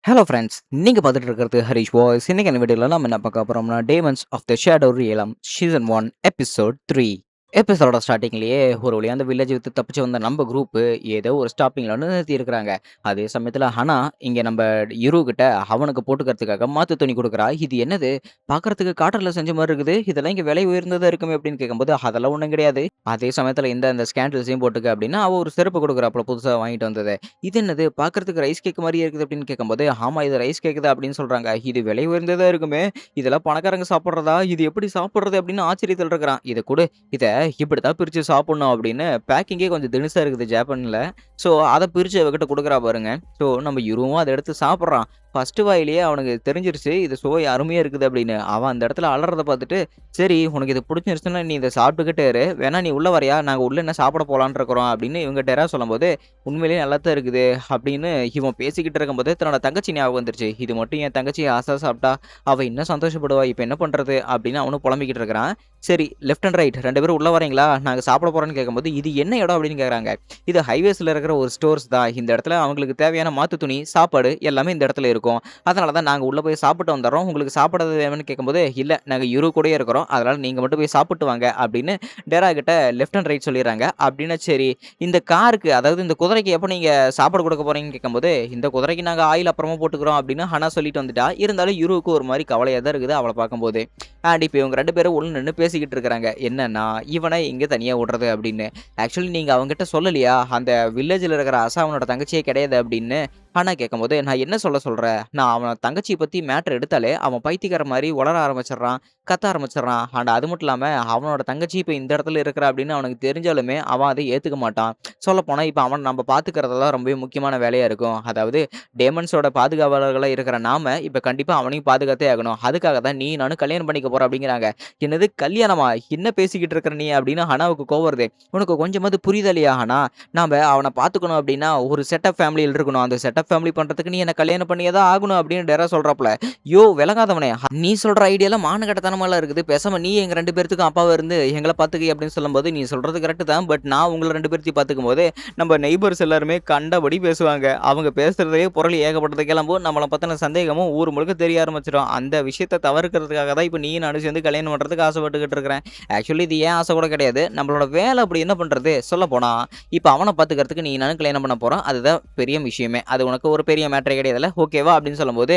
Hello friends, நீங்க பார்த்துட்டு இருக்கிறது ஹரிஷ் வாய்ஸ். இன்னைக்கான வீடியோல நம்ம என்ன பார்க்க போறோம்னா, demons of the shadow realm season 1 episode 3. எபிசோடோட ஸ்டார்ட்டிங்லேயே ஒரு வழியா அந்த வில்லேஜ் விட்டு தப்பிச்சு வந்த நம்ம குரூப் ஏதோ ஒரு ஸ்டாப்பிங்ல வந்து நிறுத்தி இருக்கிறாங்க. அதே சமயத்துல ஹனா இங்க நம்ம இரு கிட்ட அவனுக்கு போட்டுக்கிறதுக்காக மாத்து துணி கொடுக்குறா. இது என்னது, பார்க்கறதுக்கு காட்டர்ல செஞ்ச மாதிரி இருக்குது, இதெல்லாம் இங்க விலை உயர்ந்ததா இருக்குமே அப்படின்னு கேட்கும்போது அதெல்லாம் ஒன்றும் கிடையாது. அதே சமயத்துல இந்த ஸ்கேண்டல்ஸையும் போட்டுக்க அப்படின்னா அவ ஒரு செருப்பு கொடுக்குறாப்புல புதுசா வாங்கிட்டு வந்தது. இது என்னது, பார்க்கறதுக்கு ரைஸ் கேக் மாரியே இருக்குது அப்படின்னு கேட்கும்போது, ஆமா இது ரைஸ் கேக் தான் அப்படின்னு சொல்றாங்க. இது விலை உயர்ந்ததா இருக்குமே, இதெல்லாம் பணக்காரங்க சாப்பிடுறதா, இது எப்படி சாப்பிடுறது அப்படின்னு ஆச்சரியத்துல இருக்கிறான். இத குடு, இத இப்படித்தான் பிரிச்சு சாப்பிடணும் அப்படின்னு பேக்கிங்கே கொஞ்சம் தினுசா இருக்குது ஜப்பான்ல. ஸோ அத பிரிச்சு அவகிட்ட குடுக்குறா பாருங்க. ஸோ நம்ம இவரும் அத எடுத்து சாப்பிடுறான். ஃபர்ஸ்ட் வாயிலேயே அவனுக்கு தெரிஞ்சிருச்சு இது சுவை அருமையா இருக்குது அப்படின்னு. அவன் அந்த இடத்துல அலறத பார்த்துட்டு, சரி உனக்கு இது புடிச்சிருச்சுன்னா நீ இத சாப்பிட்டுக்கிட்டே இரு. வேணா நீ உள்ள வரியா? நாங்க உள்ள என்ன சாப்பிட போலான்னு இருக்கிறோம் அப்படின்னு இவங்க டெரா சொல்லும்போது, உண்மையிலேயே நல்லா தான் இருக்குது அப்படின்னு இவன் பேசிக்கிட்டு இருக்கும்போது தன்னோட தங்கச்சி ஞாபகம் வந்துருச்சு. இது மட்டும் என் தங்கச்சி ஆசை சாப்பிட்டா அவ இன்னும் சந்தோஷப்படுவா. இப்ப என்ன பண்றது அப்படின்னு அவனும் புலம்பிக்கிட்டு இருக்கிறான். சரி லெஃப்ட் அண்ட் ரைட் 2 பேரும் உள்ள வரீங்களா? நாங்க சாப்பிட போறோம்ன்னு கேட்கும்போது, இது என்ன இடம் அப்படின்னு கேட்குறாங்க. இது ஹைவேஸ்ல இருக்கிற ஒரு ஸ்டோர்ஸ் தான். இந்த இடத்துல அவங்களுக்கு தேவையான மாத்து துணி, சாப்பாடு எல்லாமே இந்த இடத்துல இருக்கும். அதனால தான் நாங்க உள்ள போய் சாப்பிட்டு வந்துர்றோம். உங்களுக்கு சாப்பிடுறது வேணும்னு கேட்கும்போது, இல்ல நாங்க இரு கூடயே இருக்கிறோம். அதனால நீங்க மட்டும் போய் சாப்பிட்டு வாங்க அப்படின்னு டெரா கிட்ட லெஃப்ட் அண்ட் ரைட் சொல்லிடுறாங்க. அப்படின்னா சரி, இந்த காருக்கு அதாவது இந்த குதிரைக்கு எப்போ நீங்க சாப்பாடு கொடுக்க போறீங்கன்னு கேட்கும்போது, இந்த குதிரைக்கு நாங்க ஆயில் அப்புறமா போட்டுக்கிறோம் அப்படின்னு ஹனா சொல்லிட்டு வந்துட்டா. இருந்தாலும் யுருக்கு ஒரு மாதிரி கவலையா தான் இருக்குது அவளை பார்க்கும்போது. அண்ட் இப்போ இவங்க 2 பேரும் உள்ள நின்னு பேசிக்கிட்டு இருக்கிறாங்க. என்னன்னா, இவனை இங்க தனியா விடுறது அப்படின்னு. ஆக்சுவலி நீங்க அவன்கிட்ட சொல்லலையா? அந்த வில்லேஜ்ல இருக்கிற அவனோட தங்கச்சியே கிடையாது அப்படின்னு. ஹனா கேட்கும்போது, நான் என்ன சொல்றேன்? நான் அவன் தங்கச்சிய பத்தி மேட்டர் எடுத்தாலே அவன் பைத்தியக்காரன் மாரி உளர ஆரம்பிச்சுடுறான், கத்த ஆரம்பிச்சுடுறான். அண்ட் அது மட்டும் இல்லாம அவனோட தங்கச்சி இப்ப இந்த இடத்துல இருக்கிறா அப்படின்னு அவனுக்கு தெரிஞ்சாலுமே அவன் அதை ஏத்துக்க மாட்டான். சொல்லப்போனா இப்ப அவன நம்ம பாத்துக்கிறதெல்லாம் ரொம்பவே முக்கியமான வேலையா இருக்கும். அதாவது டேமன்ஸோட பாதுகாவலர்களா இருக்கிற நாம இப்ப கண்டிப்பா அவனையும் பாதுகாத்தே ஆகணும். அதுக்காக தான் நீ நானும் கல்யாணம் பண்ணிக்க போறோம் அப்படிங்கிறாங்க. என்னது கல்யாணமா? என்ன பேசிக்கிட்டு இருக்கிற நீ அப்படின்னு ஹனாவுக்கு கோவம் வருது. உனக்கு கொஞ்சமாவது புரியுதா இல்லையா ஹனா? நாம அவன பாத்துக்கணும் அப்படின்னா ஒரு செட்டப் ஃபேமிலியில் இருக்கணும். அந்த செட்டப் ஃபேமிலி பண்றதுக்கு நீ என்ன கல்யாணம் பண்ணியே தான் ஆகணும் அப்படின்னு டெரா சொல்றாப்ல. யோ விளங்காதவனே, நீ சொல்ற ஐடியாலாம் மானகட்டத்தனமாலாம் இருக்குது. பேசாம நீ எங்க 2 பேத்துக்கும் அப்பாவா இருந்து எங்கள பாத்துக்க அப்படின்னு சொல்லும்போது, நீ சொல்றது கரெக்ட் தான். பட் நான் உங்கள 2 பேத்தையும் பாத்துக்கும்போது நம்ம நெய்பர்ஸ் எல்லாருமே கண்டபடி பேசுவாங்க. அவங்க பேசுறதே பொருள் ஏகப்பட்டது கிளம்பும். நம்மள பத்தின சந்தேகமும் ஊர் முழுக்க தெரிய ஆரம்பிச்சிடும். அந்த விஷயத்த தவிர்க்கிறதுக்காக தான் இப்ப நீயும் நானும் சேர்ந்து கல்யாணம் பண்றதுக்கு ஆசைப்பட்டுக்கிட்டு இருக்கிறேன். ஆக்சுவலி இது ஏன் ஆசை கூட கிடையாது. நம்மளோட வேலை அப்படி என்ன பண்றது? சொல்லப்போனா, இப்ப அவன பாத்துக்கிறதுக்கு நீ நானும் கல்யாணம் பண்ண போறோம். அதுதான் பெரிய விஷயமே. அது உனக்கு ஒரு பெரிய மேட்டரே கிடையாதுல்ல. ஓகேவா? அப்படின்னு சொல்லும்போது,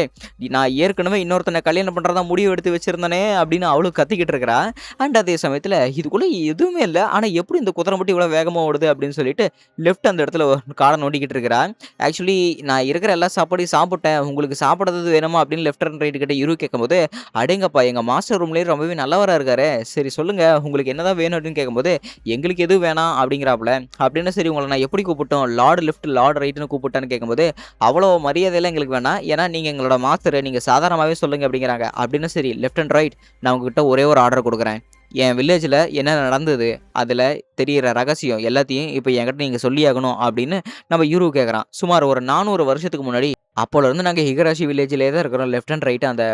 நான் ஏற்கனவே இன்னொருத்தன கல்யாணம் பண்றதா முடிவு எடுத்து வச்சிருந்தனே அப்படின்னு அவளும் கத்திக்கிட்டு இருக்கிறா. அண்ட் அதே சமயத்துல இதுக்குள்ள எதுவுமே இல்ல. ஆனா எப்படி இந்த குதிரை மட்டும் இவ்வளவு வேகமா ஓடுது அப்படின்னு சொல்லிட்டு லெஃப்ட் அந்த இடத்துல காரை நோண்டிக்கிட்டு இருக்கிறா. ஆக்சுவலி நான் இருக்கிற எல்லா சாப்பாடையும் சாப்பிட்டேன். உங்களுக்கு சாப்பிடுறது வேணுமா அப்படின்னு லெஃப்ட் அண்ட் ரைட் கிட்ட இரு கேட்கும்போது, அடேங்கப்பா எங்க மாஸ்டர் ரூம்லயே ரொம்பவே நல்லவரா இருக்காரே. சரி சொல்லுங்க உங்களுக்கு என்னதான் வேணும் அப்படின்னு கேட்கும்போது, எங்களுக்கு எதுவும் வேணாம் அப்படிங்கிறாப்புல. அப்படின்னா சரி உங்கள நான் எப்படி கூப்பிட்டோம்? லார்ட் லெஃப்ட் லார்ட் ரைட்ன்னு கூப்பிட்டான்னு கேட்கும்போது, அவ்வளோ மரியாதையெல்லாம் எங்களுக்கு வேணாம். ஏன்னா நீங்க எங்களோட மாஸ்டர். நீங்க சாதாரணமாவே சொல்லுங்க அப்படிங்கிறாங்க. அப்படின்னா சரி லெஃப்ட் அண்ட் ரைட் நான் உங்ககிட்ட ஒரே ஒரு ஆர்டர் குடுக்குறேன். என் வில்லேஜ்ல என்ன நடந்தது? அதுல தெரியிற ரகசியம் எல்லாத்தையும் இப்ப என்கிட்ட நீங்க சொல்லியாகணும் அப்படின்னு நம்ம யூரு கேட்குறான். சுமார் ஒரு 400 வருஷத்துக்கு முன்னாடி அப்போலருந்து நாங்க ஹிகராஷி வில்லேஜ்லயே தான் இருக்கிறோம். லெஃப்ட் அண்ட் ரைட் அந்த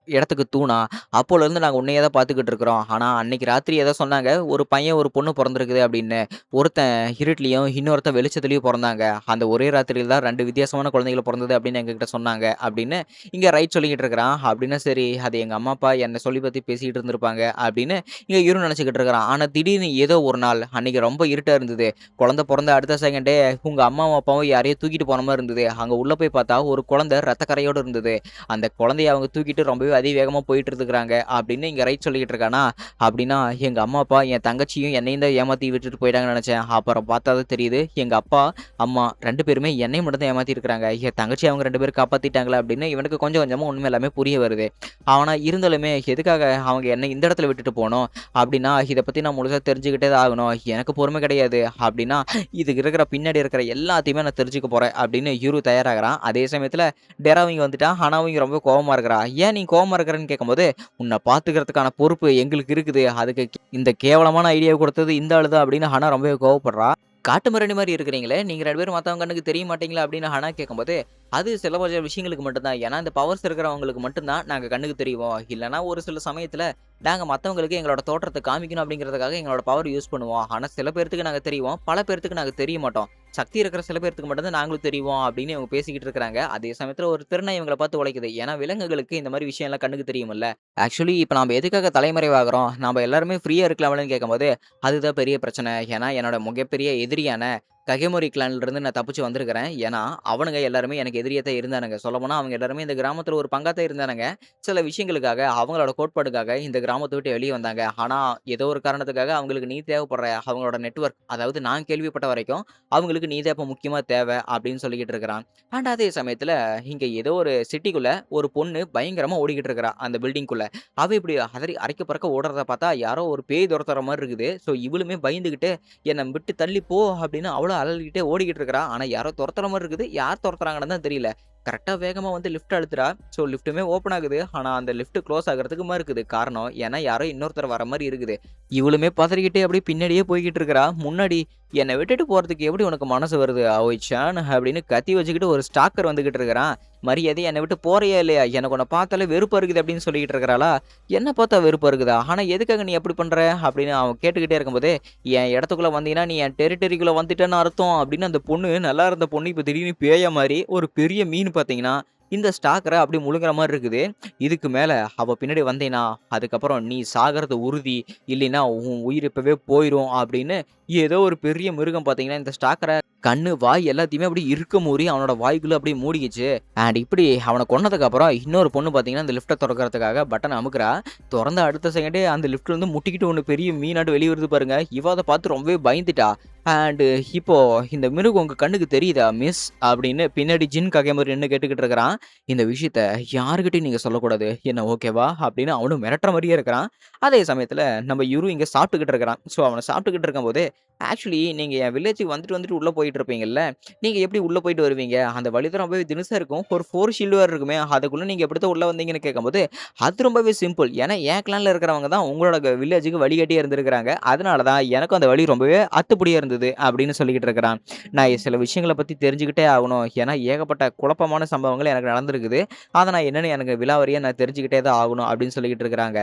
இடத்துக்கு தூணா, அப்போலருந்து நாங்க உன்னையே தான் பார்த்துக்கிட்டு இருக்கிறோம். ஆனா அன்னைக்கு ராத்திரி ஏதோ சொன்னாங்க, ஒரு பையன், ஒரு பொண்ணு பொறந்திருக்குது அப்படின்னு. ஒருத்தன் இருட்டுலயும், இன்னொருத்தன் வெளிச்சத்துலயும் பொறந்தாங்க. அந்த ஒரே ராத்திரியில தான் 2 வித்தியாசமான குழந்தைகள் பொறந்தது அப்படின்னு எங்ககிட்ட சொன்னாங்க அப்படின்னு இங்க ரைட் சொல்லிக்கிட்டு இருக்கிறான். அப்படின்னா சரி, அது எங்க அம்மா, அப்பா என்ன சொல்லி பத்தி பேசிக்கிட்டு இருந்திருப்பாங்க அப்படின்னு இங்க இவரும் நினைச்சுக்கிட்டு இருக்கிறான். ஆனா திடீர்னு ஏதோ ஒரு நாள் அன்னைக்கு ரொம்ப இருட்டா இருந்தது. குழந்தை பொறந்த அடுத்த செகண்டே உங்க அம்மாவும், அப்பாவும் யாரையோ தூக்கிட்டு போன மாரி இருந்தது. அங்க உள்ள போய் பார்த்தா ஒரு குழந்தை ரத்த கரையோட இருந்தது. அந்த குழந்தைய அவங்க தூக்கிட்டு ரொம்பவே அதிவேகமா போயிட்டு இருக்கிறாங்க அப்படின்னு இங்க ரைட் சொல்லிக்கிட்டு இருக்கானா. அப்படின்னா எங்க அம்மா அப்பா என் தங்கச்சியும் என்னையும் தான் ஏமாத்தி விட்டுட்டு போயிட்டாங்கன்னு நினைச்சேன். அப்புறம் பார்த்தா தான் தெரியுது எங்க அப்பா அம்மா 2 பேருமே என்னையும் மட்டும் தான் ஏமாத்தி இருக்காங்க. என் தங்கச்சி அவங்க 2 பேரும் காப்பாத்திட்டாங்களா அப்படின்னு இவனுக்கு கொஞ்சம் கொஞ்சமா உண்மை எல்லாமே புரிய வருது. ஆனா இருந்தாலுமே எதுக்காக அவங்க என்னை இந்த இடத்துல விட்டுட்டு போனோம் அப்படின்னா, இதை பத்தி நான் முழுசா தெரிஞ்சுக்கிட்டே தான் ஆகணும். எனக்கு பொறுமை கிடையாது அப்படின்னா, இதுக்கு இருக்கிற பின்னாடி இருக்கிற எல்லாத்தையுமே நான் தெரிஞ்சுக்க போறேன் அப்படின்னு யூரு தயாராகிறான். அதே சமயத்துல டெராவிங்க வந்துட்டான். ஹனாவிங்க ரொம்ப கோவமா இருக்கிறா. ஏன் நீ கோவமா இருக்கிறேன்னு கேட்கும்போது, உன்னை பாத்துக்கிறதுக்கான பொறுப்பு எங்களுக்கு இருக்குது. அதுக்கு இந்த கேவலமான ஐடியா கொடுத்தது இந்த ஆளு தான் அப்படின்னு ஹனா ரொம்பவே கோவப்படுறா. காட்டு மிராண்டி மாரி இருக்கிறீங்களே, நீங்க 2 பேரும் மத்தவங்க கண்ணுக்கு தெரிய மாட்டீங்களா அப்படின்னு ஹனா கேட்கும்போது, அது சில விஷயங்களுக்கு மட்டும் தான். ஏன்னா இந்த பவர்ஸ் இருக்கிறவங்களுக்கு மட்டும் தான் நாங்க கண்ணுக்கு தெரிவோம். இல்லன்னா ஒரு சில சமயத்துல நாங்க மத்தவங்களுக்கு எங்களோட தோற்றத்த காமிக்கணும் அப்படிங்கிறதுக்காக எங்களோட பவர் யூஸ் பண்ணுவோம். ஆனா சில பேர்த்துக்கு நாங்க தெரிவோம். பல பேர்த்துக்கு நாங்க தெரிய மாட்டோம். சக்தி இருக்கிற சில பேத்துக்கு மட்டும் தான் நாங்களும் தெரிவோம் அப்படின்னு இவங்க பேசிக்கிட்டு இருக்காங்க. அதே சமயத்துல ஒரு திருநாய் இவங்கள பார்த்து உழைக்குது. ஏன்னா விலங்குகளுக்கு இந்த மாரி விஷயம்லாம் கண்ணுக்கு தெரியும்ல. ஆக்சுவலி இப்ப நாம எதுக்காக தலைமறைவாகுறோம்? நாம எல்லாருமே ஃப்ரீயா இருக்கலாம்லன்னு கேட்கும்போது, அதுதான் பெரிய பிரச்சனை. ஏன்னா என்னோட மிகப்பெரிய எதிரியான ககெமோரி கிளான்ல இருந்து நான் தப்பிச்சு வந்திருக்கிறேன். ஏன்னா, அவனுங்க எல்லாருமே எனக்கு எதிரியா தான் இருந்தானுங்க. சொல்லப்போனா அவங்க எல்லாருமே இந்த கிராமத்துல ஒரு பங்கா தான் இருந்தானுங்க. சில விஷயங்களுக்காக, அவங்களோட கோட்பாடுக்காக இந்த கிராமத்த விட்டு வெளிய வந்தாங்க. ஆனா, ஏதோ ஒரு காரணத்துக்காக அவங்களுக்கு நீ தேவைப்படுற அவங்களோட நெட்வொர்க் அதாவது நான் கேள்விப்பட்ட வரைக்கும், அவங்களுக்கு நீ தான் இப்ப முக்கியமா தேவை அப்படின்னு சொல்லிக்கிட்டு இருக்கிறான். அண்ட் அதே சமயத்துல இங்க ஏதோ ஒரு சிட்டிக்குள்ள ஒரு பொண்ணு பயங்கரமா ஓடிக்கிட்டு இருக்கிறா, அந்த பில்டிங்குள்ள. அவ இப்படி அரைக்க பறக்க ஓடுறத பார்த்தா, யாரோ ஒரு பேய் தொரத்துற மாரி இருக்குது. ஸோ இவளுமே பயந்துகிட்டு என்ன விட்டு தள்ளி போ அப்படின்னு அவளும் அலறிக்கிட்டே ஓடிக்கிட்டு இருக்கிறா. ஆனா யாரோ தொரத்துற மாரி இருக்குது. யார் தொரத்துறாங்கன்னு தான் தெரியல. கரெக்ட்டா வேகமா வந்து லிஃப்ட் அழுத்துறா. ஸோ லிஃப்ட்டுமே ஓப்பன் ஆகுது. ஆனா அந்த லிஃப்ட் க்ளோஸ் ஆகுறதுக்கு மறுக்குது. காரணம் ஏன்னா யாரோ இன்னொருத்தர் வர மாரி இருக்குது. இவளுமே பதறிக்கிட்டே அப்படியே பின்னாடியே போய்க்கிட்டு இருக்கிறா. முன்னாடி "என்ன விட்டுட்டு போறதுக்கு எப்படி உனக்கு மனசு வருது? அவோய்-சான்" அப்படின்னு கத்தி வச்சுக்கிட்டு ஒரு ஸ்டாக்கர் வந்துகிட்டு இருக்கிறான். "மரியாதையா என்ன விட்டு போறியா இல்லையா? எனக்கு உன்ன பார்த்தாலே வெறுப்பா இருக்குது" அப்படின்னு சொல்லிக்கிட்டு இருக்கிறாளா. "என்ன பார்த்தா வெறுப்பா இருக்குதா? ஆனா எதுக்காக நீ அப்படி பண்ற?" அப்படின்னு அவன் கேட்டுக்கிட்டே இருக்கும்போதே, "என் இடத்துக்குள்ள வந்தீன்னா, நீ என் டெரிட்டரிக்குள்ள வந்துட்டன்னு அர்த்தம்" அப்படின்னு அந்த பொண்ணு நல்லா இருந்த பொண்ணு இப்ப திடீர்னு பேயா மாரி ஒரு பெரிய மீன் பார்த்தீங்கன்னா, இந்த ஸ்டாக்கர அப்படியே முழுங்குற மாரி இருக்குது. இதுக்கு மேல அவ பின்னாடி வந்தேன்னா, அதுக்கப்புறம் நீ சாகறது உறுதி. இல்லைன்னா உன் உயிர் இப்பவே போயிரும் அப்படின்னு ஏதோ ஒரு பெரிய மிருகம் பார்த்தீங்கன்னா, இந்த ஸ்டாக்கர கண்ணு, வாய் எல்லாத்தையுமே அப்படியே இருக்க மூடி அவனோட வாய்க்குள்ள அப்படியே மூடிக்கிச்சு. அண்ட் இப்படி அவன கொன்னதுக்கு அப்புறம் இன்னொரு பொண்ணு பார்த்தீங்கன்னா, இந்த லிஃப்ட்ட தொறக்கறதுக்காக பட்டன அமுக்குறா. தொறந்த அடுத்த செகண்டே அந்த லிஃப்ட்ல இருந்து முட்டிக்கிட்டு ஒண்ணு பெரிய மீனாட்டு வெளிய வருது பாருங்க. இவ அத பார்த்து ரொம்பவே பயந்துட்டா. அண்ட் இப்போ இந்த மிருகம் உங்க கண்ணுக்கு தெரியுதா மிஸ்? அப்படின்னு பின்னாடி ஜின் ககேமரி நின்னு கேட்டுக்கிட்டு இருக்கிறான். இந்த விஷயத்த யார்கிட்டயும் நீங்க சொல்லக்கூடாது. என்ன ஓகேவா? அப்படின்னு அவனும் மிரட்டுற மாரியே இருக்கிறான். அதே சமயத்துல நம்ம யுரு இங்க சாப்பிட்டுக்கிட்டு இருக்கிறான். ஸோ அவன சாப்பிட்டுக்கிட்டு இருக்கும்போதே, ஆக்சுவலி நீங்க என் வில்லேஜ்க்கு வந்துட்டு வந்துட்டு உள்ள போயிட்டு இருப்பீங்கல்ல. நீங்க எப்படி உள்ள போயிட்டு வருவீங்க? அந்த வழி தான் ரொம்பவே தினுசா இருக்கும். ஒரு 4 ஷீல்டு வேற இருக்குமே. அதுக்குள்ள நீங்க எப்படித்தான் உள்ள வந்தீங்கன்னு கேட்கும்போது, அது ரொம்பவே சிம்பிள். ஏன்னா என் கிளான்ல இருக்கிறவங்க தான் உங்களோட வில்லேஜ்க்கு வழிகாட்டியா இருந்திருக்கிறாங்க. அதனால தான் எனக்கும் அந்த வழி ரொம்பவே அத்துப்படியா இருந்தது அப்படின்னு சொல்லிக்கிட்டு இருக்கிறான். நான் சில விஷயங்கள பத்தி தெரிஞ்சுக்கிட்டே ஆகணும். ஏன்னா ஏகப்பட்ட குழப்பமான சம்பவங்கள் எனக்கு நடந்திருக்குது. அத நான் என்னன்னு எனக்கு விலாவாரியா நான் தெரிஞ்சுக்கிட்டே தான் ஆகணும் அப்படின்னு சொல்லிக்கிட்டு இருக்கிறாங்க.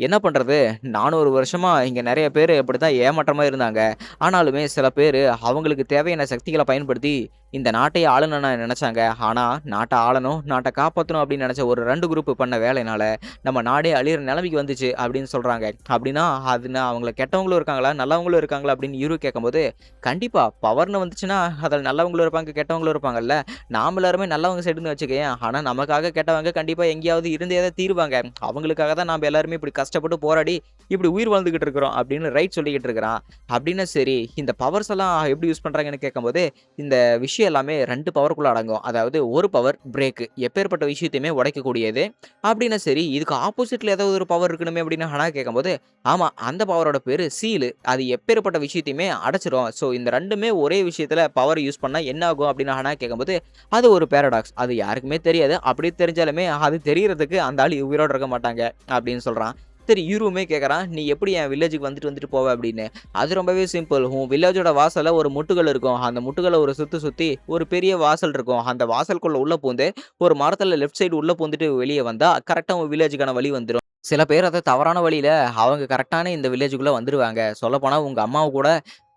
என்ன பண்றது? 400 வருஷமா இங்க நெறைய பேரு இப்படித்தான் ஏமாற்றமா இருந்தாங்க. ஆனாலுமே சில பேரு அவங்களுக்கு தேவையான சக்திகள பயன்படுத்தி இந்த நாட்டையே ஆளணும்னு நெனச்சாங்க. ஆனா நாட்ட ஆளணும், நாட்ட காப்பாத்தணும் அப்படின்னு நெனச்ச ஒரு 2 குரூப் பண்ண வேலையினால நம்ம நாடே அழியிற நெலைமைக்கு வந்துச்சு அப்படின்னு சொல்றாங்க. அப்படின்னா அதுனா அவங்கள கெட்டவங்களும் இருக்காங்களா? நல்லவங்களும் இருக்காங்களா? அப்படின்னு யுரு கேட்கும்போது, கண்டிப்பா பவர்ன்னு வந்துச்சுன்னா அதுல நல்லவங்களும் இருப்பாங்க, கெட்டவங்களும் இருப்பாங்கல்ல. நாம எல்லாருமே நல்லவங்க சைடுன்னு வச்சுக்கயேன். ஆனா நமக்காக கெட்டவங்க கண்டிப்பா எங்கேயாவது இருந்தே தான் தீருவாங்க. அவங்களுக்காக தான் நாம எல்லாருமே இப்படி கஷ்டப்பட்டு போராடி இப்படி உயிர் வாழ்ந்துகிட்டு இருக்கிறோம் அப்படின்னு ரைட் சொல்லிக்கிட்டு இருக்கிறான். அப்படின்னா சரி, இந்த பவர்ஸ் எல்லாம் எப்படி யூஸ் பண்றாங்கன்னு கேட்கும்போது, இந்த விஷயம் எல்லாமே 2 பவர்க்குள்ள அடங்கும். அதாவது ஒரு பவர் பிரேக். எப்பேர்ப்பட்ட விஷயத்தையுமே உடைக்கக்கூடியது. அப்படின்னா சரி, இதுக்கு ஆப்போசிட்ல ஏதாவது ஒரு பவர் இருக்கணுமே அப்படின்னு ஹனா கேட்கும்போது, ஆமா அந்த பவரோட பேரு சீலு. அது எப்பேர்ப்பட்ட விஷயத்தையுமே அடைச்சிரும். ஸோ இந்த 2மே ஒரே விஷயத்துல பவர் யூஸ் பண்ணா என்ன ஆகும் அப்படின்னு ஹனா கேட்கும்போது, அது ஒரு பாராடாக்ஸ். அது யாருக்குமே தெரியாது. அப்படி தெரிஞ்சாலுமே அது தெரியறதுக்கு அந்த ஆள் உயிரோட இருக்க மாட்டாங்க அப்படின்னு சொல்றான். சரி யுருவுமே கேட்கறான், "நீ எப்படி என் வில்லேஜ்க்கு வந்துட்டு வந்துட்டு போவ?" அப்படின்னு. அது ரொம்பவே சிம்பிள். உன் வில்லேஜோட வாசல்ல ஒரு முட்டுகள் இருக்கும். அந்த முட்டுகள ஒரு சுத்தி சுத்தி ஒரு பெரிய வாசல் இருக்கும். அந்த வாசலுக்குள்ள உள்ள பூந்து ஒரு மரத்துல லெஃப்ட் சைடு உள்ள பூந்துட்டு வெளிய வந்தா கரெக்ட்டா உன் வில்லேஜ்க்கான வழி வந்துரும். சில பேர் அத தவறான வழியில அவங்க கரெக்ட்டான இந்த வில்லேஜ்க்குள்ள வந்துருவாங்க. சொல்லப்போனா உங்க அம்மாவ கூட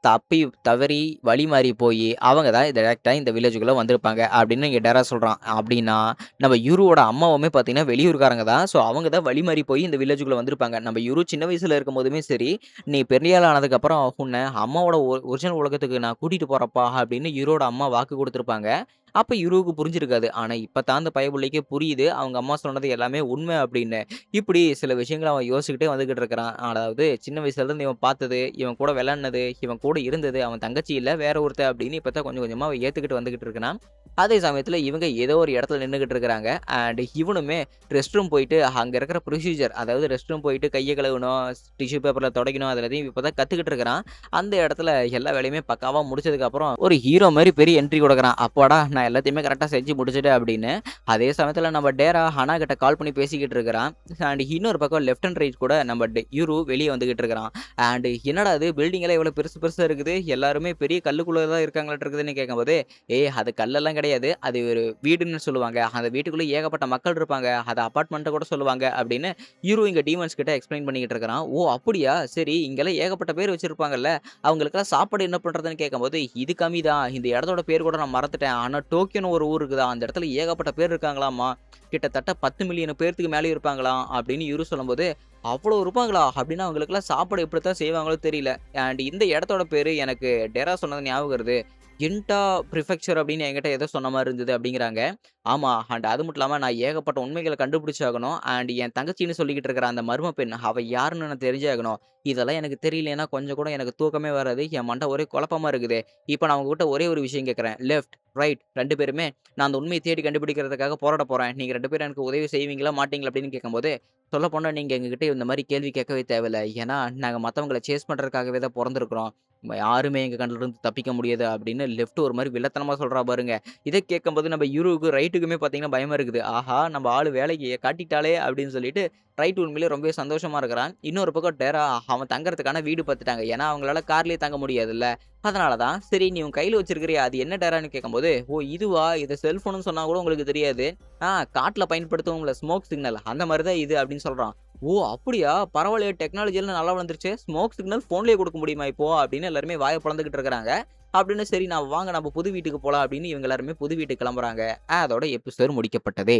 தப்பி தவறி வழி மாறி போயி, அவங்க தான் டைரக்ட்டா இந்த வில்லேஜ்க்குள்ள வந்திருப்பாங்க அப்படின்னு இங்க டேரா சொல்றான். அப்படின்னா, நம்ம யுருவோட அம்மாவுமே பார்த்தீங்கன்னா வெளியூர்க்காரங்க தான். ஸோ அவங்க தான் வழி மாறி போய் இந்த வில்லேஜ்க்குள்ள வந்திருப்பாங்க. நம்ம யுரு சின்ன வயசுல இருக்கும்போதுமே சரி, "நீ பெரிய ஆள் ஆனதுக்கப்புறம் உன்ன அம்மாவோட ஒரிஜினல் உலகத்துக்கு நான் கூட்டிட்டு போறேன்ப்பா" அப்படின்னு யுரோட அம்மா வாக்கு குடுத்திருப்பாங்க. அப்ப யுருவுக்கு புரிஞ்சிருக்காது. ஆனா இப்ப தான் அந்த பயபுள்ளைக்கே புரியுது, அவங்க அம்மா சொன்னது எல்லாமே உண்மை அப்படின்னு. இப்படி சில விஷயங்கள அவன் யோசிச்சுக்கிட்டே வந்துகிட்டு இருக்கிறான். அதாவது சின்ன வயசுல இருந்து இவன் பார்த்தது, இவன் கூட விளையாடுனது, இவன் கூட இருந்தது, அவன் தங்கச்சி இல்ல வேற ஒருத்தன் அப்படின்னு இப்ப தான் கொஞ்சம் கொஞ்சமா அவன் ஏத்துக்கிட்டு வந்துகிட்டு இருக்கிறான். அதே சமயத்துல இவங்க ஏதோ ஒரு இடத்துல நின்னுகிட்டு இருக்கிறாங்க. அண்ட் இவனுமே ரெஸ்ட் ரூம் போயிட்டு அங்க இருக்கிற ப்ரொசீஜர் அதாவது ரெஸ்ட் ரூம் போயிட்டு கைய கழுவணும், டிஷ்யூ பேப்பர்ல துடைக்கணும் அது எல்லாத்தையும் இப்ப தான் கத்துக்கிட்டு இருக்கிறான். அந்த இடத்துல எல்லா வேலையுமே பக்காவா முடிச்சதுக்கு அப்புறம் ஒரு ஹீரோ மாரி பெரிய என்ட்ரி குடுக்குறான். அப்பாடா! நான் எல்லாத்தையுமே கரெக்ட்டா செஞ்சு முடிச்சுட்டேன் அப்படின்னு. அதே சமயத்துல நம்ம டேரா ஹனா கிட்ட கால் பண்ணி பேசிக்கிட்டு இருக்கிறான். அண்ட் இன்னொரு பக்கம் லெஃப்ட் அண்ட் ரைட் கூட நம்ம யூரு வெளிய வந்துகிட்டு இருக்கிறான். அண்ட் என்னடா இது பில்டிங் எல்லாம் இவ்வளோ பெருசு பெருசா இருக்குது. எல்லாருமே பெரிய கல்லுக்குள்ள தான் இருக்காங்களாட்டு இருக்குதுன்னு கேட்கும்போது, அது கல்லெல்லாம் கிடையாது. அது ஒரு வீடுன்னு சொல்லுவாங்க. அந்த வீட்டுக்குள்ள ஏகப்பட்ட மக்கள் இருப்பாங்க. அத அபார்ட்மெண்ட்ட கூட சொல்லுவாங்க அப்படின்னு யூரு இங்க டீமன்ஸ் கிட்ட எக்ஸ்ப்ளைன் பண்ணிக்கிட்டு இருக்கிறான். ஓ! அப்படியா? சரி இங்கெல்லாம் ஏகப்பட்ட பேர் வச்சிருப்பாங்கல்ல. அவங்களுக்கெல்லாம் சாப்பாடு என்ன பண்றதுன்னு கேட்கும்போது, இது கம்மி தான். இந்த இடத்தோட பேர் கூட நான் மறந்துட்டேன். ஆனா டோக்கியோன்னு ஒரு ஊர் இருக்குதாம். அந்த இடத்துல ஏகப்பட்ட பேர் இருக்காங்களாமா. கிட்டத்தட்ட 10 மில்லியன் பேர்த்துக்கு மேலயும் இருப்பாங்களாம் அப்படின்னு யூரு சொல்லும்போது, அவ்வளோ இருப்பாங்களா? அப்படின்னா அவங்களுக்கெல்லாம் சாப்பாடு எப்படித்தான் செய்வாங்களோ தெரியல. அண்ட் இந்த இடத்தோட பேரு எனக்கு டெரா சொன்னது ஞாபகம் வருது. இன்டா பிரிஃபெக்சர் அப்படின்னு என்கிட்ட ஏதோ சொன்ன மாரி இருந்தது அப்படிங்கிறாங்க. ஆமா. அண்ட் அது மட்டும் இல்லாம நான் ஏகப்பட்ட உண்மைகள கண்டுபிடிச்சாகணும். அண்ட் என் தங்கச்சின்னு சொல்லிக்கிட்டு இருக்கிற அந்த மர்ம பெண், அவ யாருன்னு நான் தெரிஞ்சாகணும். இதெல்லாம் எனக்கு தெரியலன்னா கொஞ்சம் கூட எனக்கு தூக்கமே வராது. என் மண்டை ஒரே குழப்பமா இருக்குது. இப்ப நான் உங்ககிட்ட ஒரே ஒரு விஷயம் கேட்கிறேன். லெஃப்ட், ரைட் 2 பேருமே நான் அந்த உண்மைய தேடி கண்டுபிடிக்கிறதுக்காக போராட போறேன். நீங்க 2 பேரும் எனக்கு உதவி செய்வீங்களா? மாட்டீங்களா? அப்படின்னு கேட்கும்போது, சொல்லப்போனா நீங்க எங்ககிட்ட இந்த மாரி கேள்வி கேட்கவே தேவையில்ல. ஏன்னா நாங்க மத்தவங்கள சேஸ் பண்றதுக்காகவே தான் பொறந்திருக்கிறோம். யாருமே எங்க கண்லருந்து தப்பிக்க முடியாது அப்படின்னு லெஃப்ட் ஒரு மாரி வில்லத்தனமா சொல்றா பாருங்க. இத கேட்கும்போது நம்ம யூரோவுக்கு ரைட்டுக்குமே பார்த்தீங்கன்னா பயமா இருக்குது. ஆஹா! நம்ம ஆளு வேலைக்கு காட்டிட்டாளே அப்படின்னு சொல்லிட்டு ரைட் உண்மையிலேயே ரொம்பவே சந்தோஷமா இருக்கிறான். இன்னொரு பக்கம் டெரா அவன் தங்கறதுக்கான வீடு பார்த்துட்டாங்க. ஏன்னா அவங்களால கார்லயே தங்க முடியாதுல்ல. அதனால தான் சரி நீ உன் கையில வச்சிருக்கிறியே அது என்ன டெரான்னு கேட்கும்போது, ஓ! இதுவா? இத செல்ஃபோன்னு சொன்னா கூட உங்களுக்கு தெரியாது. காட்டுல பயன்படுத்துவோம்ல ஸ்மோக் சிக்னல் அந்த மாரி தான் இது அப்படின்னு சொல்றான். ஓ! அப்படியா? பரவாயில்லையே டெக்னாலஜி எல்லாம் நல்லா வளர்ந்துருச்சே. ஸ்மோக் சிக்னல் ஃபோன்லயே குடுக்க முடியுமா இப்போ? அப்படின்னு எல்லாருமே வாய பொளந்துகிட்டு இருக்கிறாங்க. அப்படின்னு சரி நான் வாங்க நம்ம புது வீட்டுக்கு போலாம் அப்படின்னு இவங்க எல்லாருமே புது வீட்டுக்கு கிளம்புறாங்க. அதோட எபிசோட் முடிக்கப்பட்டது.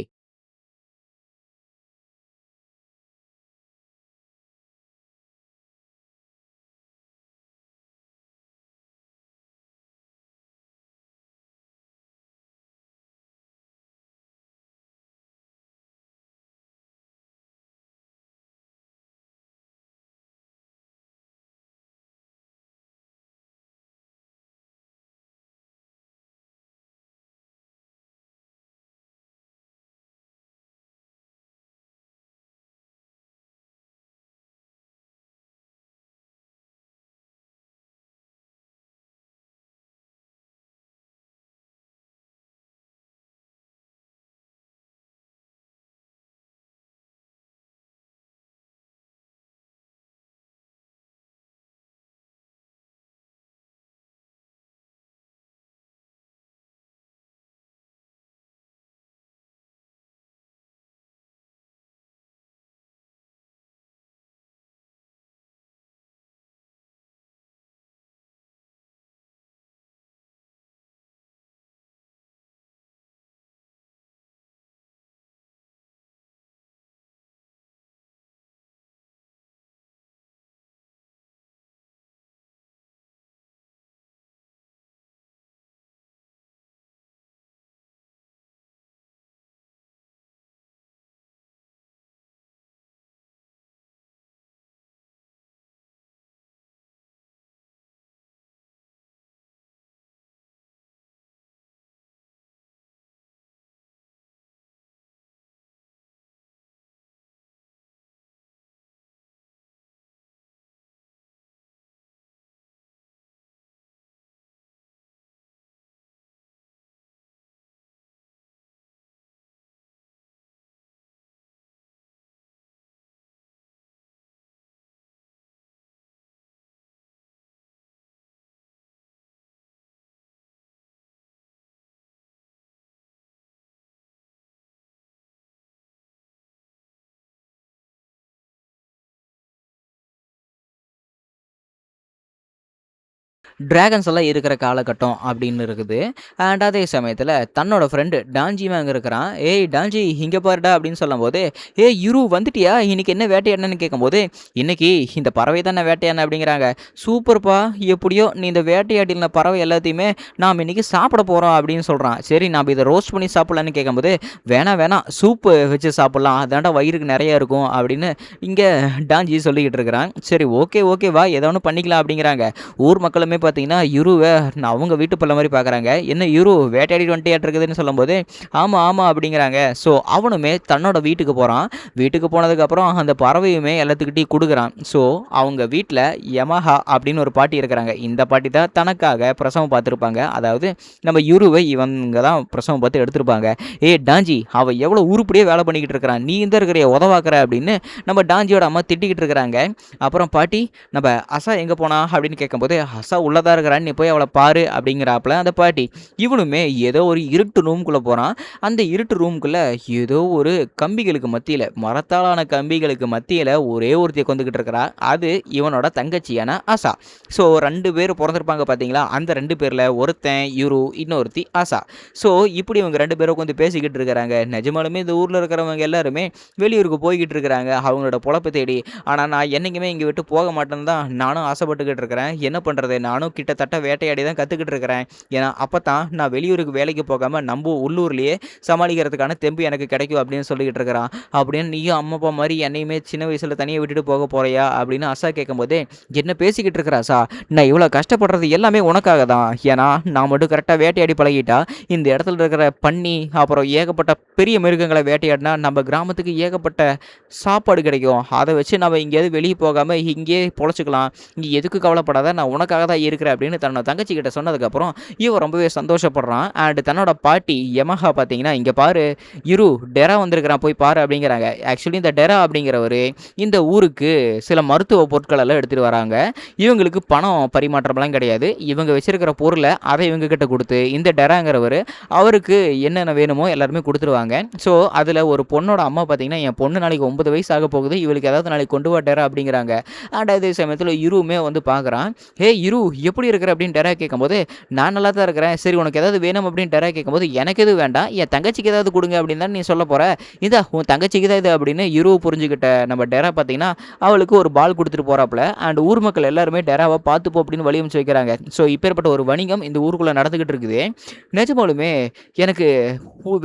டிராகன்ஸ் எல்லாம் இருக்கிற காலகட்டம் அப்படின்னு இருக்குது. அண்ட் அதே சமயத்தில தன்னோட ஃப்ரெண்டு டான்ஜியும் அங்க இருக்கிறான். "ஏய் டான்ஜி இங்க பாருடா" அப்படின்னு சொல்லும்போது, "ஏய் யுரு வந்துட்டியா? இன்னைக்கு என்ன வேட்டையாடினன்னு?" கேட்கும்போது, "இன்னைக்கு இந்த பறவை தானே வேட்டையாடினேன்" அப்படிங்கிறாங்க. "சூப்பர்ப்பா! எப்படியோ நீ இந்த வேட்டையாடின பறவை எல்லாத்தையுமே நாம இன்னைக்கு சாப்பிட போறோம்" அப்படின்னு சொல்றான். சரி நாம இத ரோஸ்ட் பண்ணி சாப்பிடலான்னு கேட்கும்போது, "வேணாம் வேணாம் சூப்பு வச்சு சாப்பிடலாம். அதான்டா வயிறுக்கு நெறைய இருக்கும்" அப்படின்னு இங்க டான்ஜி சொல்லிக்கிட்டு இருக்கிறான். சரி ஓகே, ஓகே வா ஏதோ ஒண்ணு பண்ணிக்கலாம் அப்படிங்கிறாங்க. ஊர் மக்களுமே பார்த்தீங்கன்னா, யுருவ அவங்க வீட்டு பிள்ளை மாரி பார்க்குறாங்க. "என்ன யுரு வேட்டையாடிட்டு வந்துட்டியாட்ருக்குதுன்னு" சொல்லும்போது, "ஆமா, ஆமா" அப்படிங்கிறாங்க. ஸோ அவனுமே தன்னோட வீட்டுக்கு போறான். வீட்டுக்கு போனதுக்கப்புறம் அந்த பறவையுமே எல்லாத்துக்கிட்டயும் குடுக்குறான். ஸோ அவங்க வீட்ல யமஹா அப்படின்னு ஒரு பாட்டி இருக்கிறாங்க. இந்த பாட்டி தான் தனக்காக பிரசவம் பார்த்துருப்பாங்க. அதாவது நம்ம யுருவ இவங்க தான் பிரசவம் பார்த்து எடுத்திருப்பாங்க. "ஏய் டாஞ்சி, அவன் எவ்வளோ உருப்படியா வேலை பண்ணிக்கிட்டு இருக்கிறான். நீ இந்த இருக்கிறிய உதவாக்குற" அப்படின்னு நம்ம டாஞ்சியோட அம்மா திட்டிக்கிட்டு இருக்கிறாங்க. அப்புறம் பாட்டி, "நம்ம அசா எங்கே போனா?" அப்படின்னு கேட்கும்போது, "அசா உள்ளதா இருக்கிறான்னு நீ போய் அவளை பாரு" அப்படிங்கிறாப்புல அந்த பாட்டி. இவனுமே ஏதோ ஒரு இருட்டு ரூம்குள்ளே போகிறான். அந்த இருட்டு ரூம்குள்ளே ஏதோ ஒரு கம்பிகளுக்கு மத்தியில், மரத்தாலான கம்பிகளுக்கு மத்தியில் ஒரே ஒருத்தியை கொண்டுக்கிட்டு இருக்கிறா. அது இவனோட தங்கச்சியான ஆசா. ஸோ 2 பேர் பிறந்திருப்பாங்க பார்த்தீங்களா, அந்த 2 பேரில் ஒருத்தன் யுரு, இன்னொருத்தி ஆசா. ஸோ இப்படி இவங்க 2 பேரும் உட்காந்து பேசிக்கிட்டு இருக்கிறாங்க. நிஜமாலுமே இந்த ஊரில் இருக்கிறவங்க எல்லாருமே வெளியூருக்கு போய்கிட்டு இருக்கிறாங்க அவங்களோட பொழப்பை தேடி. ஆனால் நான் என்றைக்குமே இங்கே விட்டு போக மாட்டேன்னு தான் நானும் ஆசைப்பட்டுக்கிட்டு இருக்கிறேன். என்ன பண்ணுறது, நானும் கிட்டத்தட்ட வேட்டையாடி தான் கற்றுக்கிட்டு இருக்கிறேன். ஏன்னா அப்போ தான் நான் வெளியூருக்கு வேலைக்கு போகாமல் நம்ம உள்ளூர்லேயே சமாளிக்கிறதுக்கான தெம்பு எனக்கு கிடைக்கும் அப்படின்னு சொல்லிக்கிட்டு இருக்கிறான். அப்படின்னு நீயும் அம்மா அப்பா மாதிரி என்னையுமே சின்ன வயசில் தனியாக விட்டுட்டு போக போறியா அப்படின்னு ஆசா கேட்கும்போது, என்ன பேசிக்கிட்டு இருக்கிற ஆசா, நான் இவ்வளோ கஷ்டப்படுறது எல்லாமே உனக்காக தான். ஏன்னா நான் மட்டும் கரெக்டாக வேட்டையாடி பழகிட்டா இந்த இடத்துல இருக்கிற பன்னி அப்புறம் ஏகப்பட்ட பெரிய மிருகங்களை வேட்டையாடினா நம்ம கிராமத்துக்கு ஏகப்பட்ட சாப்பாடு கிடைக்கும். அதை வச்சு நம்ம எங்கேயாவது வெளியே போகாமல் இங்கேயே பொழைச்சிக்கலாம். நீ எதுக்கு கவலைப்படாத, நான் உனக்காக தான் இருக்கிறேன் அப்படின்னு தன்னோட தங்கச்சி கிட்ட சொன்னதுக்கப்புறம் இவன் ரொம்பவே சந்தோஷப்படுறான். அண்ட் தன்னோட பாட்டி யமஹா பார்த்தீங்கன்னா, "இங்கே பாரு இரு, டெரா வந்திருக்கிறான், போய் பாரு" அப்படிங்கிறாங்க. ஆக்சுவலி இந்த டெரா அப்படிங்கிறவர் இந்த ஊருக்கு சில மருத்துவ பொருட்கள் எல்லாம் எடுத்துகிட்டு வராங்க. இவங்களுக்கு பணம் பரிமாற்றம்லாம் கிடையாது. இவங்க வச்சிருக்கிற பொருளை அதை இவங்க கிட்ட கொடுத்து இந்த டெராங்கிறவர் அவருக்கு என்னென்ன வேணுமோ எல்லாருமே கொடுத்துருவாங்க. ஸோ அதில் ஒரு பொண்ணோட அம்மா பார்த்தீங்கன்னா, "என் பொண்ணு நாளைக்கு 9 வயசு ஆக போகுது, இவளுக்கு ஏதாவது நாளைக்கு கொண்டு வா டெரா" அப்படிங்கிறாங்க. அண்ட் அதே சமயத்தில் இருவுமே வந்து பார்க்குறான். "ஹே இரு, எப்படி இருக்கிற?" அப்படின்னு டெரா கேட்கும்போது, "நான் நல்லா தான் இருக்கிறேன். சரி உனக்கு ஏதாவது வேணும்?" அப்படின்னு டெரா கேட்கும்போது, "எனக்கு எதுவும் வேண்டாம், என் தங்கச்சிக்கு ஏதாவது கொடுங்க" அப்படின்னு தான் நீ சொல்ல போகிற. "இதா உன் தங்கச்சிக்கு தான் இது" அப்படின்னு இருவு புரிஞ்சுக்கிட்ட நம்ம டெரா பார்த்தீங்கன்னா, அவளுக்கு ஒரு பால் கொடுத்துட்டு போகிறாப்புல. அண்ட் ஊர் மக்கள் எல்லாருமே டெராவை பார்த்துப்போம் அப்படின்னு வழி அனுப்பிச்சு வைக்கிறாங்க. ஸோ இப்பேற்பட்ட ஒரு வணிகம் இந்த ஊருக்குள்ளே நடந்துக்கிட்டு இருக்குது. நிஜமாலுமே எனக்கு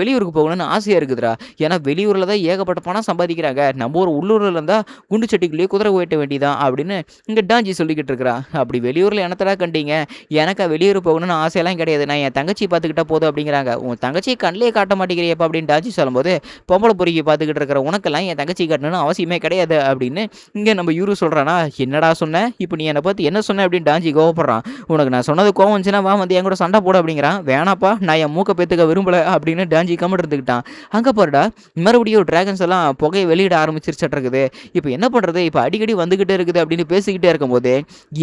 வெளியூருக்கு போகணும்னு ஆசையாக இருக்குதுடா. ஏன்னா வெளியூரில் தான் ஏகப்பட்ட பணம் சம்பாதிக்கிறாங்க. நம்ம ஒரு உள்ளூரில் இருந்தால் குண்டு சட்டிக்குள்ளேயே குதிரை ஓட்ட வேண்டியதான் அப்படின்னு இங்கே டாஞ்சி சொல்லிக்கிட்டு இருக்கிறா. "அப்படி வெளியூரில் என்னத்தடா கண்டீங்க? எனக்கு வெளியூர் போகணும்னு ஆசையெல்லாம் கிடையாது. நான் என் தங்கச்சி பார்த்துக்கிட்டா போதும்" அப்படிங்கிறாங்க. "உன் தங்கச்சியை கண்ணிலே காட்ட மாட்டேங்கிறியப்பா" அப்படின்னு டாஞ்சி சொல்லும்போது, "பொம்பளை பொறுக்கி பார்த்துக்கிட்டு இருக்கிற உனக்கெல்லாம் என் தங்கச்சி காட்டணும்னு அவசியமே கிடையாது" அப்படின்னு இங்கே நம்ம யூரு சொல்கிறானா. "என்னடா சொன்ன? இப்போ நீ என்னை பார்த்து என்ன சொன்ன?" அப்படின்னு டாஞ்சி கோவப்படுறான். "உனக்கு நான் சொன்னது கோவம் வந்துச்சுன்னா வா வந்து என் கூட சண்டை போடு" அப்படிங்கிறான். "வேணாப்பா, நான் என் மூக்கை பேத்துக்க விரும்பலை" அப்படின்னு டாஞ்சி கம்முன்னு இருந்துக்கிட்டான். அங்கே பாருடா, மறுபடியும் டிராகன்ஸ் எல்லாம் புகையை வெளியிட ஆரம்பிச்சிருச்சுட்டு இருக்குது. இப்போ என்ன பண்ணுறது, இப்போ அடிக்கடி வந்துக்கிட்டே இருக்குது அப்படின்னு பேசிக்கிட்டே இருக்கும்போது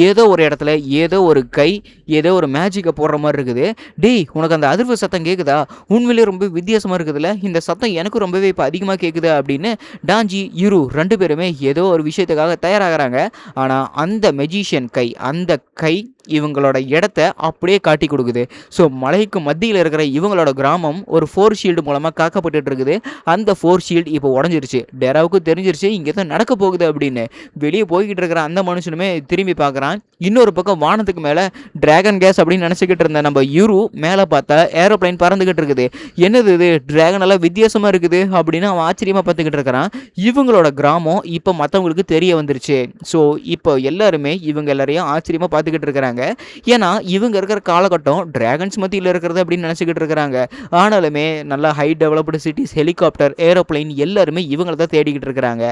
ஏதோ ஒரு இடத்துல ஏதோ ஒரு கை ஏதோ ஒரு மேஜிக்கை போடுற மாதிரி இருக்குது. "டேய், உனக்கு அந்த அதிர்வு சத்தம் கேட்குதா? உண்மையிலேயே ரொம்ப வித்தியாசமாக இருக்குதுல்ல, இந்த சத்தம் எனக்கு ரொம்பவே இப்போ அதிகமாக கேட்குது" அப்படின்னு டாஞ்சி இரு 2 பேருமே ஏதோ ஒரு விஷயத்துக்காக தயாராகிறாங்க. ஆனால் அந்த மெஜிஷியன் கை, அந்த கை இவங்களோட இடத்த அப்படியே காட்டி கொடுக்குது. ஸோ மலைக்கு மத்தியில் இருக்கிற இவங்களோட கிராமம் ஒரு ஃபோர் ஷீல்டு மூலமாக காக்கப்பட்டு இருக்குது. அந்த ஃபோர் ஷீல்டு இப்போ உடஞ்சிருச்சு. டெராவுக்கு தெரிஞ்சிருச்சு இங்கே தான் நடக்க போகுது அப்படின்னு. வெளியே போய்கிட்டு இருக்கிற அந்த மனுஷனுமே திரும்பி பார்க்குறான். இன்னொரு பக்கம் வானத்துக்கு மேலே டிராகன் கேஸ் அப்படின்னு நினச்சிக்கிட்டு இருந்த நம்ம யூரு மேலே பார்த்தா ஏரோப்ளைன் பறந்துக்கிட்டு இருக்குது. "என்னது இது, டிராகன் எல்லாம் வித்தியாசமாக இருக்குது" அப்படின்னு அவன் ஆச்சரியமாக பார்த்துக்கிட்டு இருக்கிறான். இவங்களோட கிராமம் இப்போ மற்றவங்களுக்கு தெரிய வந்துருச்சு. ஸோ இப்போ எல்லாருமே இவங்க எல்லாரையும் ஆச்சரியமாக பார்த்துக்கிட்டு இருக்கிறாங்க. ஏன்னா இவங்க இருக்கிற காலகட்டம் டிராகன்ஸ் மத்தியில் இருக்கிறது அப்படின்னு நினச்சிக்கிட்டு இருக்கிறாங்க. ஆனாலுமே நல்லா high developed cities, helicopter, aeroplane எல்லாருமே இவங்கள தான் தேடிக்கிட்டு இருக்கிறாங்க.